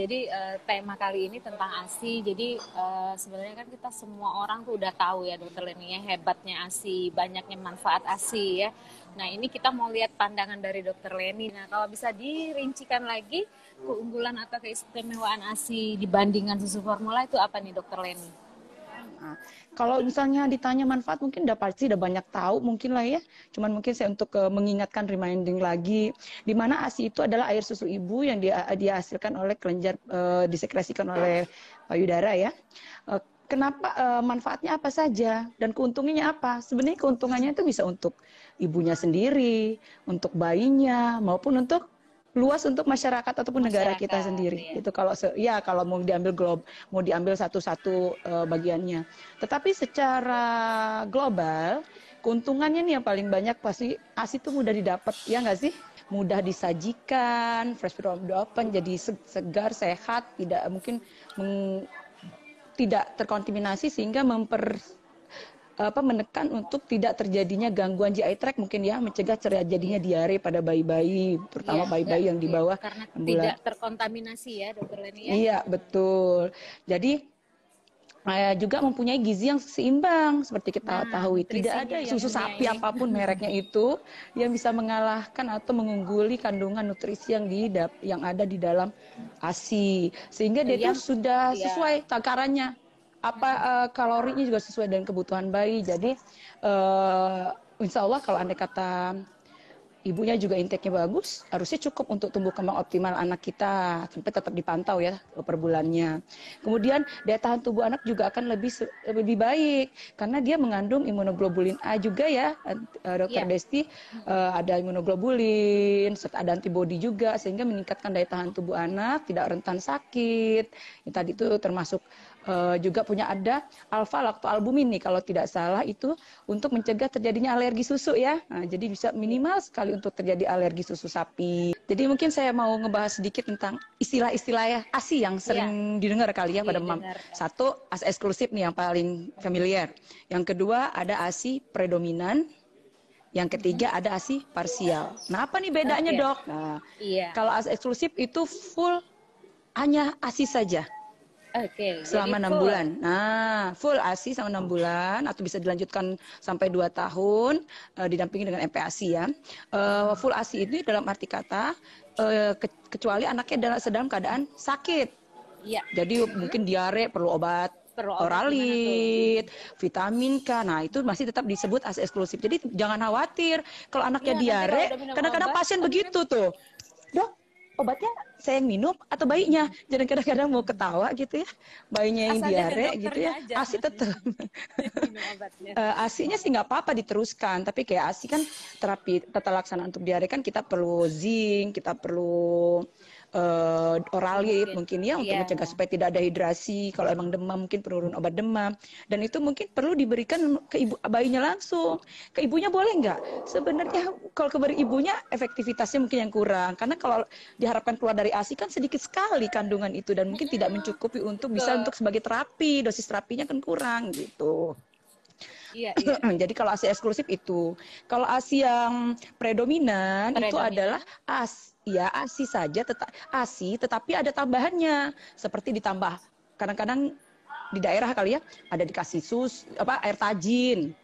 Jadi tema kali ini tentang ASI. Jadi sebenarnya kan kita semua orang tuh udah tahu ya Dokter Leni ya, hebatnya ASI, banyaknya manfaat ASI ya. Nah ini kita mau lihat pandangan dari Dokter Leni. Nah kalau bisa dirincikan lagi keunggulan atau keistimewaan ASI dibandingkan susu formula itu apa nih Dokter Leni? Nah, kalau misalnya ditanya manfaat mungkin udah pasti udah banyak tahu mungkin lah ya. Cuman mungkin saya untuk mengingatkan reminding lagi di mana ASI itu adalah air susu ibu yang dihasilkan oleh kelenjar disekresikan oleh payudara ya. Kenapa manfaatnya apa saja dan keuntungannya apa? Sebenarnya keuntungannya itu bisa untuk ibunya sendiri, untuk bayinya maupun untuk luas untuk masyarakat ataupun negara kita sendiri. Itu kalau kalau mau diambil satu-satu bagiannya. Tetapi secara global keuntungannya nih yang paling banyak pasti ASI itu mudah didapat, ya nggak sih? Mudah disajikan, fresh from the oven, jadi segar, sehat, tidak terkontaminasi sehingga menekan untuk tidak terjadinya gangguan GI tract mungkin ya, mencegah terjadinya diare pada bayi-bayi, terutama bayi-bayi yang di bawah karena 6 bulan. Tidak terkontaminasi ya Dokter Leni ya. Iya, betul. Jadi juga mempunyai gizi yang seimbang seperti kita tahu. Tidak ada susu sapi apapun mereknya itu yang bisa mengalahkan atau mengungguli kandungan nutrisi yang ada di dalam ASI. Sehingga dia itu sudah sesuai takarannya. Kalorinya juga sesuai dengan kebutuhan bayi. Jadi insya Allah kalau andai kata ibunya juga intake-nya bagus, harusnya cukup untuk tumbuh kembang optimal anak kita, sampai tetap dipantau ya per bulannya. Kemudian daya tahan tubuh anak juga akan lebih baik karena dia mengandung imunoglobulin A juga ya, Dokter Desti. Ada imunoglobulin, ada antibodi juga sehingga meningkatkan daya tahan tubuh anak, tidak rentan sakit. Tadi itu termasuk juga ada alfa laktoalbumin nih kalau tidak salah, itu untuk mencegah terjadinya alergi susu ya. Nah, jadi bisa minimal sekali untuk terjadi alergi susu sapi. Jadi mungkin saya mau ngebahas sedikit tentang istilah-istilah ya ASI yang sering didengar kali ya pada satu, ASI eksklusif nih yang paling familiar. Yang kedua ada ASI predominan. Yang ketiga ada ASI parsial. Nah, apa nih bedanya dok? Nah, kalau ASI eksklusif itu full hanya ASI saja. Selama 6 bulan. Nah, full ASI selama 6 bulan atau bisa dilanjutkan sampai 2 tahun didampingi dengan MPASI ya. Full ASI ini dalam arti kata kecuali anaknya sedang keadaan sakit. Jadi mungkin diare perlu obat oralit, vitamin K. Nah, itu masih tetap disebut ASI eksklusif. Jadi jangan khawatir kalau anaknya diare. Kadang-kadang pasien begitu tuh. Dok, obatnya saya yang minum atau bayinya? Jadi kadang-kadang mau ketawa gitu ya, bayinya yang diare gitu ya, ASI tetap. ASI-nya sih nggak apa-apa diteruskan, tapi kayak ASI kan terapi tata laksana untuk diare kan kita perlu zinc, kita perlu oralit mungkin ya untuk mencegah supaya tidak ada hidrasi. Kalau emang demam mungkin penurun obat demam, dan itu mungkin perlu diberikan ke bayinya langsung. Ke ibunya boleh nggak? Sebenarnya kalau ke ibunya efektivitasnya mungkin yang kurang, karena kalau diharapkan keluar dari ASI kan sedikit sekali kandungan itu dan mungkin tidak mencukupi untuk sebagai terapi, dosis terapinya kan kurang gitu. Jadi kalau ASI eksklusif itu, kalau ASI yang predominan itu adalah ASI saja, ASI tetapi ada tambahannya, seperti ditambah kadang-kadang di daerah kali ya ada dikasih air tajin,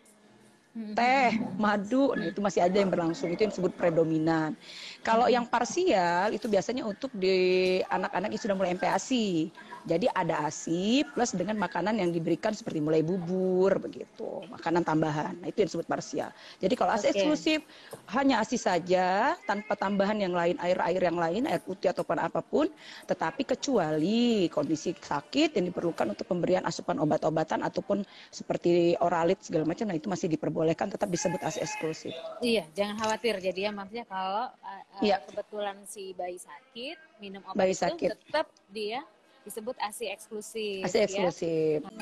teh, madu, nah itu masih ada yang berlangsung, itu yang disebut predominan. Kalau yang parsial itu biasanya untuk di anak-anak yang sudah mulai MPASI. Jadi ada ASI plus dengan makanan yang diberikan seperti mulai bubur begitu, makanan tambahan. Nah, itu yang disebut parsial. Jadi kalau ASI eksklusif hanya ASI saja tanpa tambahan yang lain, air-air yang lain, air putih ataupun apapun, tetapi kecuali kondisi sakit yang diperlukan untuk pemberian asupan obat-obatan ataupun seperti oralit segala macam, nah itu masih diperbolehkan, tetap disebut ASI eksklusif. Iya, jangan khawatir. Jadi ya maksudnya kalau kebetulan si bayi sakit, minum obat itu tetap dia disebut ASI eksklusif. ASI eksklusif. Ya.